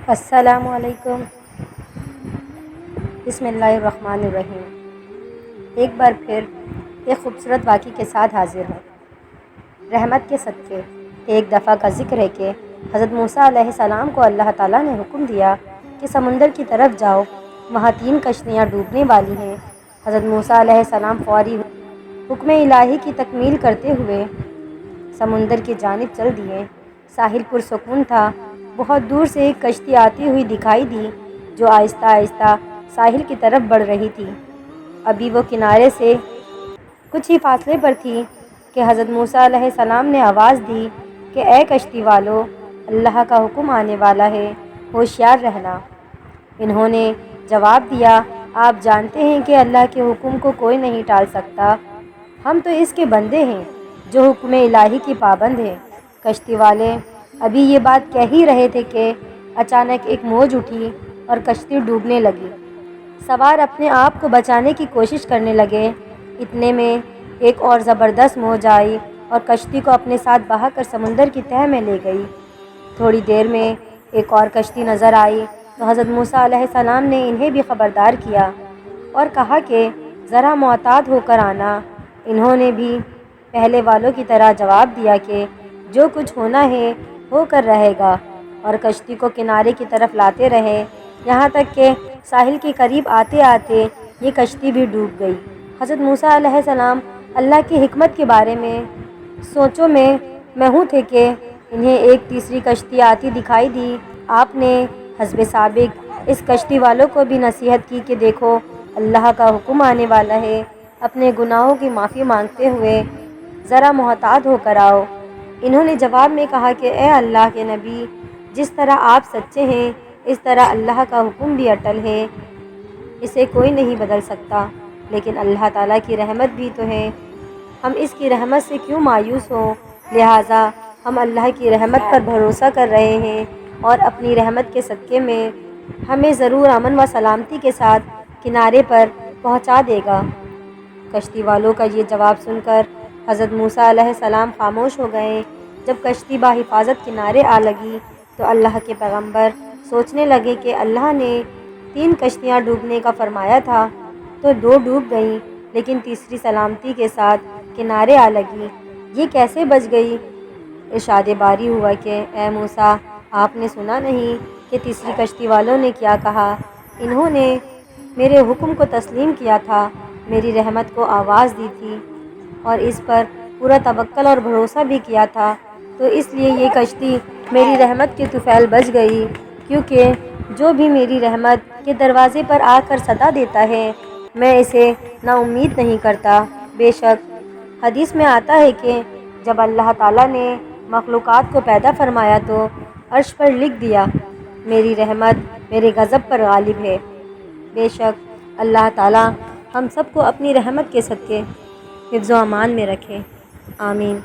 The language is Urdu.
السلام علیکم۔ بسم اللہ الرحمن الرحیم۔ ایک بار پھر ایک خوبصورت واقعے کے ساتھ حاضر ہوں۔ رحمت کے صدقے ایک دفعہ کا ذکر ہے کہ حضرت موسیٰ علیہ السلام کو اللہ تعالیٰ نے حکم دیا کہ سمندر کی طرف جاؤ، وہاں 3 کشتیاں ڈوبنے والی ہیں۔ حضرت موسیٰ علیہ السلام فوری حکم الہی کی تکمیل کرتے ہوئے سمندر کی جانب چل دیے۔ ساحل پرسکون تھا۔ بہت دور سے ایک کشتی آتی ہوئی دکھائی دی جو آہستہ آہستہ ساحل کی طرف بڑھ رہی تھی۔ ابھی وہ کنارے سے کچھ ہی فاصلے پر تھی کہ حضرت موسیٰ علیہ السلام نے آواز دی کہ اے کشتی والو، اللہ کا حکم آنے والا ہے، ہوشیار رہنا۔ انہوں نے جواب دیا، آپ جانتے ہیں کہ اللہ کے حکم کو کوئی نہیں ٹال سکتا، ہم تو اس کے بندے ہیں جو حکم الہی کی پابند ہیں۔ کشتی والے ابھی یہ بات کہہ ہی رہے تھے کہ اچانک ایک موج اٹھی اور کشتی ڈوبنے لگی۔ سوار اپنے آپ کو بچانے کی کوشش کرنے لگے۔ اتنے میں ایک اور زبردست موج آئی اور کشتی کو اپنے ساتھ بہا کر سمندر کی تہہ میں لے گئی۔ تھوڑی دیر میں ایک اور کشتی نظر آئی تو حضرت موسیٰ علیہ السلام نے انہیں بھی خبردار کیا اور کہا کہ ذرا محتاط ہو کر آنا۔ انہوں نے بھی پہلے والوں کی طرح جواب دیا کہ جو کچھ ہونا ہے ہو کر رہے گا، اور کشتی کو کنارے کی طرف لاتے رہے، یہاں تک کہ ساحل کے قریب آتے آتے یہ کشتی بھی ڈوب گئی۔ حضرت موسیٰ علیہ السلام اللہ کی حکمت کے بارے میں سوچوں میں محو تھے کہ انہیں ایک تیسری کشتی آتی دکھائی دی۔ آپ نے حسب سابق اس کشتی والوں کو بھی نصیحت کی کہ دیکھو، اللہ کا حکم آنے والا ہے، اپنے گناہوں کی معافی مانگتے ہوئے ذرا محتاط ہو کر آؤ۔ انہوں نے جواب میں کہا کہ اے اللہ کے نبی، جس طرح آپ سچے ہیں اس طرح اللہ کا حکم بھی اٹل ہے، اسے کوئی نہیں بدل سکتا، لیکن اللہ تعالیٰ کی رحمت بھی تو ہے، ہم اس کی رحمت سے کیوں مایوس ہوں؟ لہٰذا ہم اللہ کی رحمت پر بھروسہ کر رہے ہیں اور اپنی رحمت کے صدقے میں ہمیں ضرور امن و سلامتی کے ساتھ کنارے پر پہنچا دے گا۔ کشتی والوں کا یہ جواب سن کر حضرت موسیٰ علیہ السلام خاموش ہو گئے۔ جب کشتی بحفاظت کنارے آ لگی تو اللہ کے پیغمبر سوچنے لگے کہ اللہ نے 3 کشتیاں ڈوبنے کا فرمایا تھا تو 2 ڈوب گئیں، لیکن تیسری سلامتی کے ساتھ کنارے آ لگی، یہ کیسے بچ گئی؟ ارشاد باری ہوا کہ اے موسیٰ، آپ نے سنا نہیں کہ تیسری کشتی والوں نے کیا کہا؟ انہوں نے میرے حکم کو تسلیم کیا تھا، میری رحمت کو آواز دی تھی اور اس پر پورا توکل اور بھروسہ بھی کیا تھا، تو اس لیے یہ کشتی میری رحمت کے طفیل بچ گئی، کیونکہ جو بھی میری رحمت کے دروازے پر آ کر صدا دیتا ہے میں اسے نا امید نہیں کرتا۔ بے شک حدیث میں آتا ہے کہ جب اللہ تعالیٰ نے مخلوقات کو پیدا فرمایا تو عرش پر لکھ دیا، میری رحمت میرے غضب پر غالب ہے۔ بے شک اللہ تعالیٰ ہم سب کو اپنی رحمت کے صدقے حفظ و امان میں رکھے، آمین۔